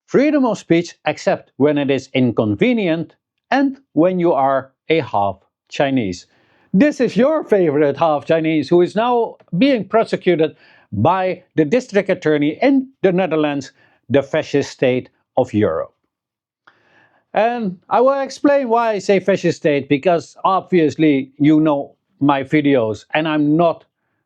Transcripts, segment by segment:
freedom of speech except when it is inconvenient and when you are a half Chinese. This is your favorite half Chinese who is now being prosecuted by the district attorney in the Netherlands, the fascist state of Europe. And I will explain why I say fascist state, because obviously you know my videos and I'm not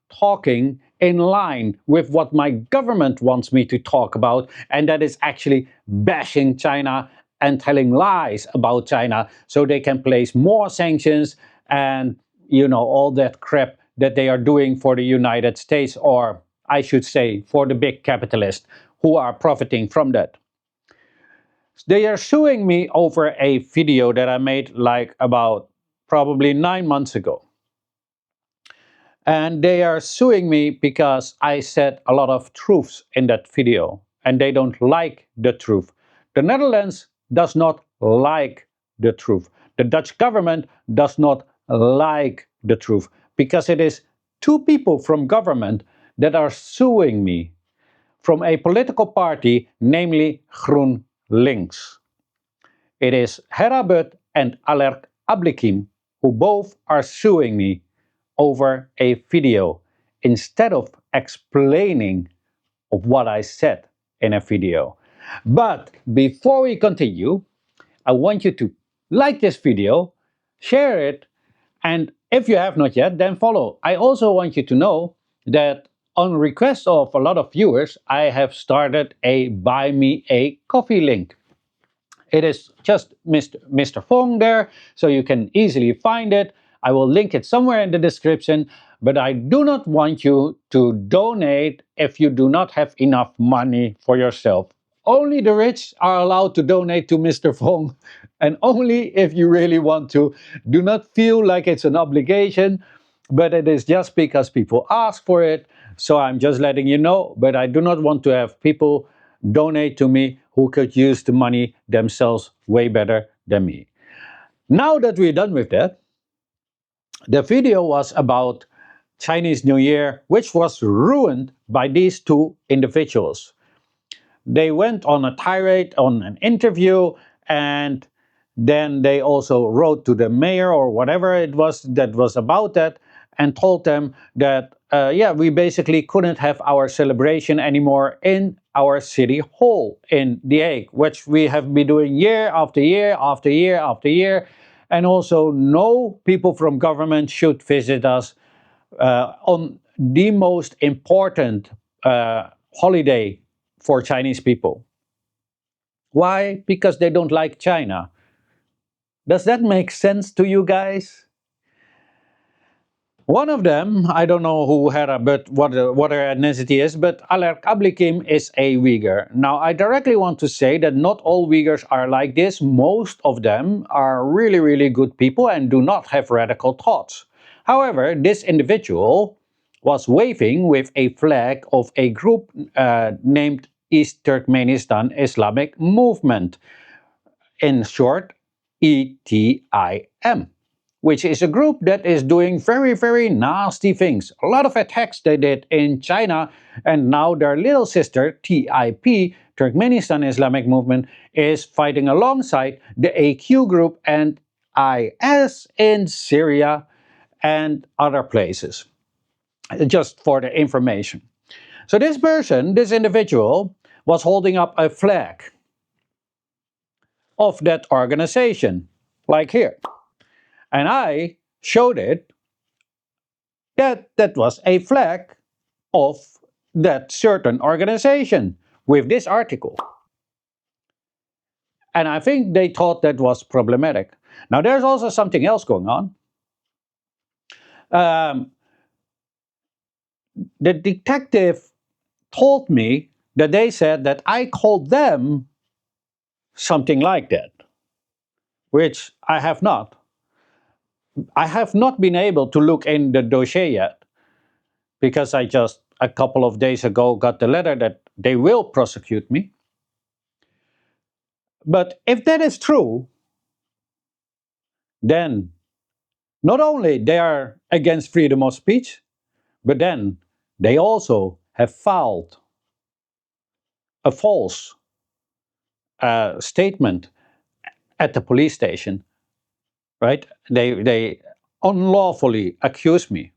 talking in line with what my government wants me to talk about, and that is actually bashing China and telling lies about China so they can place more sanctions and all that crap that they are doing for the United States, or I should say for the big capitalists who are profiting from that. They are suing me over a video that I made like about probably 9 months ago. And they are suing me because I said a lot of truths in that video and they don't like the truth. The Netherlands does not like the truth. The Dutch government does not like the truth because it is two people from government that are suing me from a political party, namely GroenLinks. It is Herabut and Alerk Ablikim who both are suing me over a video instead of explaining of what I said in a video. But before we continue, I want you to like this video, share it, and if you have not yet, then follow. I also want you to know that on request of a lot of viewers, I have started a Buy Me a Coffee link. It is just Mr. Fong there, so you can easily find it. I will link it somewhere in the description, but I do not want you to donate if you do not have enough money for yourself. Only the rich are allowed to donate to Mr. Fong, and only if you really want to. Do not feel like it's an obligation, but it is just because people ask for it. So I'm just letting you know, but I do not want to have people donate to me who could use the money themselves way better than me. Now that we're done with that, the video was about Chinese New Year, which was ruined by these two individuals. They went on a tirade on an interview, and then they also wrote to the mayor or whatever it was that was about that and told them that we basically couldn't have our celebration anymore in our city hall in Den Haag, which we have been doing year after year after year after year. And also no people from government should visit us on the most important holiday for Chinese people. Why? Because they don't like China. Does that make sense to you guys? One of them, I don't know who but what her ethnicity is, but Alerk Ablikim is a Uyghur. Now, I directly want to say that not all Uyghurs are like this. Most of them are really, really good people and do not have radical thoughts. However, this individual was waving with a flag of a group named East Turkmenistan Islamic Movement, in short, ETIM, which is a group that is doing very, very nasty things. A lot of attacks they did in China, and now their little sister, TIP, Turkmenistan Islamic Movement, is fighting alongside the AQ group and IS in Syria and other places. Just for the information. So this person, this individual, was holding up a flag of that organization, like here. And I showed it that was a flag of that certain organization with this article. And I think they thought that was problematic. Now there's also something else going on. The detective told me that they said that I called them something like that, which I have not. I have not been able to look in the dossier yet because I just a couple of days ago got the letter that they will prosecute me. But if that is true, then not only they are against freedom of speech, but then they also have filed a false statement at the police station, right? They unlawfully accuse me.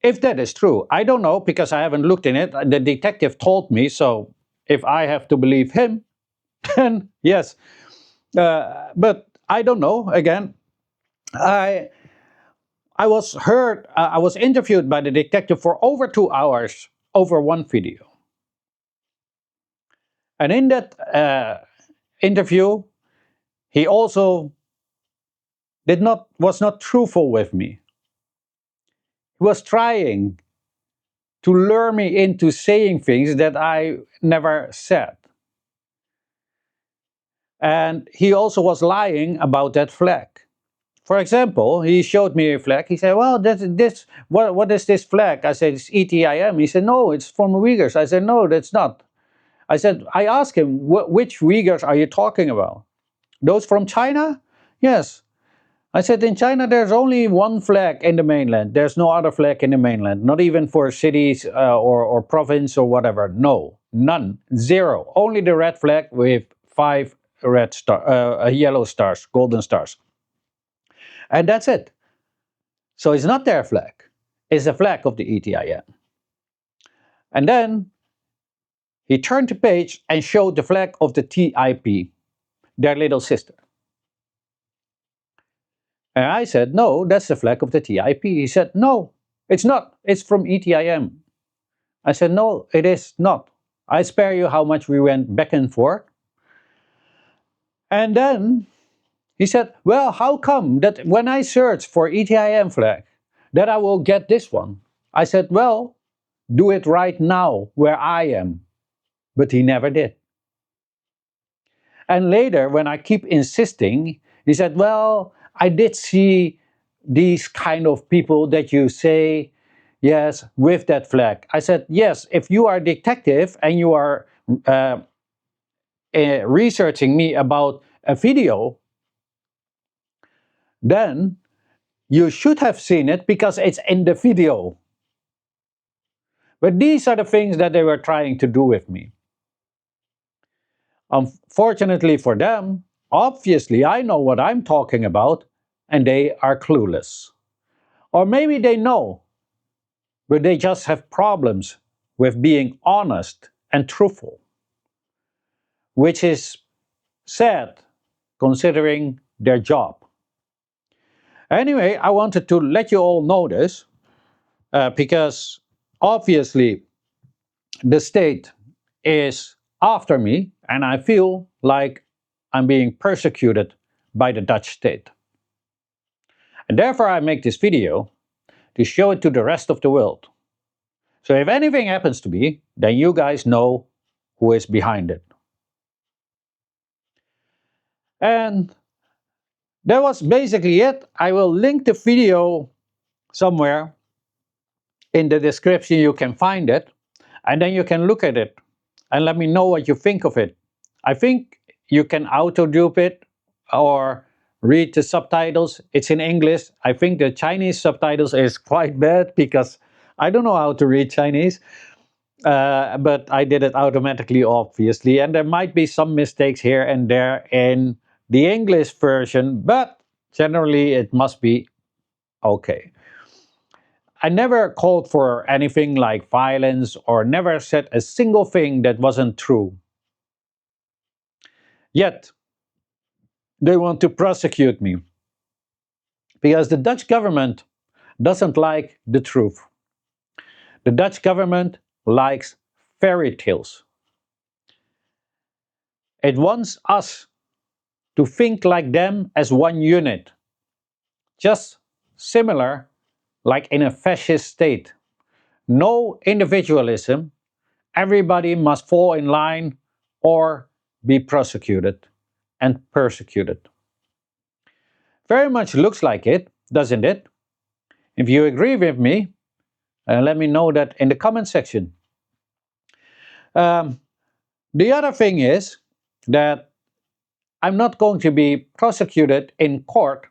If that is true, I don't know because I haven't looked in it. The detective told me, so if I have to believe him, then yes. But I don't know. Again, I I was heard. I was interviewed by the detective for over 2 hours over one video, and in that interview, he also did not was not truthful with me. He was trying to lure me into saying things that I never said. And he also was lying about that flag. For example, he showed me a flag. He said, well, what is this flag? I said, it's ETIM. He said, no, it's from Uyghurs. I said, no, that's not. I asked him, which Uyghurs are you talking about? Those from China? Yes. I said, in China, there's only one flag in the mainland. There's no other flag in the mainland, not even for cities or province or whatever. No, none, zero. Only the red flag with 5 yellow stars, golden stars. And that's it. So it's not their flag. It's the flag of the ETIM. And then he turned the page and showed the flag of the TIP, their little sister. And I said, no, that's the flag of the TIP. He said, no, it's not. It's from ETIM. I said, no, it is not. I spare you how much we went back and forth. And then he said, well, how come that when I search for ETIM flag, that I will get this one? I said, well, do it right now where I am. But he never did. And later, when I keep insisting, he said, well, I did see these kind of people that you say, yes, with that flag. I said, yes, if you are a detective and you are researching me about a video, then you should have seen it because it's in the video. But these are the things that they were trying to do with me. Unfortunately for them, obviously I know what I'm talking about and they are clueless. Or maybe they know, but they just have problems with being honest and truthful, which is sad considering their job. Anyway, I wanted to let you all know this because obviously the state is after me and I feel like I'm being persecuted by the Dutch state. And therefore I make this video to show it to the rest of the world. So if anything happens to me, then you guys know who is behind it. And that was basically it. I will link the video somewhere in the description. You can find it and then you can look at it and let me know what you think of it. I think you can auto-dupe it or read the subtitles. It's in English. I think the Chinese subtitles is quite bad because I don't know how to read Chinese. But I did it automatically, obviously. And there might be some mistakes here and there in the English version, but generally it must be okay. I never called for anything like violence or never said a single thing that wasn't true. Yet, they want to prosecute me because the Dutch government doesn't like the truth. The Dutch government likes fairy tales. It wants us to think like them as one unit, just similar like in a fascist state. No individualism, everybody must fall in line or be prosecuted and persecuted. Very much looks like it, doesn't it? If you agree with me, let me know that in the comment section. The other thing is that I'm not going to be prosecuted in court,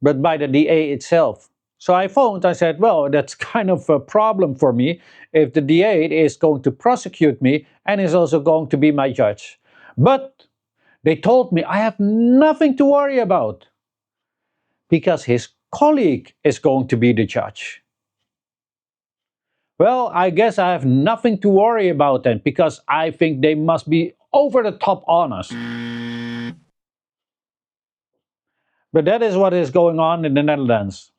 but by the DA itself. So I said, well, that's kind of a problem for me if the DA is going to prosecute me and is also going to be my judge. But They told me I have nothing to worry about because his colleague is going to be the judge. Well, I guess I have nothing to worry about then because I think they must be over the top honest. But that is what is going on in the Netherlands.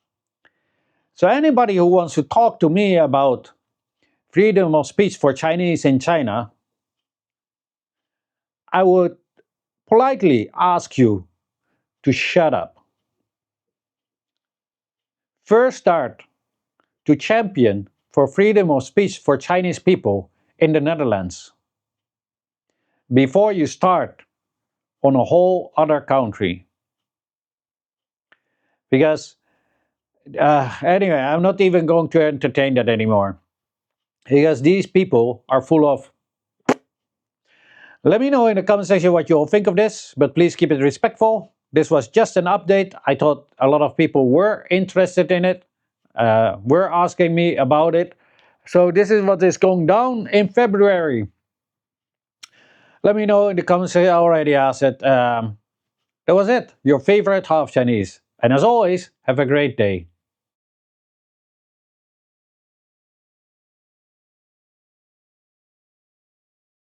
So anybody who wants to talk to me about freedom of speech for Chinese in China, I would politely ask you to shut up. First start to champion for freedom of speech for Chinese people in the Netherlands before you start on a whole other country. Because anyway, I'm not even going to entertain that anymore. Because these people are full of. Let me know in the comment section what you all think of this, but please keep it respectful. This was just an update. I thought a lot of people were interested in it, were asking me about it. So this is what is going down in February. Let me know in the comments section. I already asked it. That was it. Your favorite half Chinese. And as always, have a great day.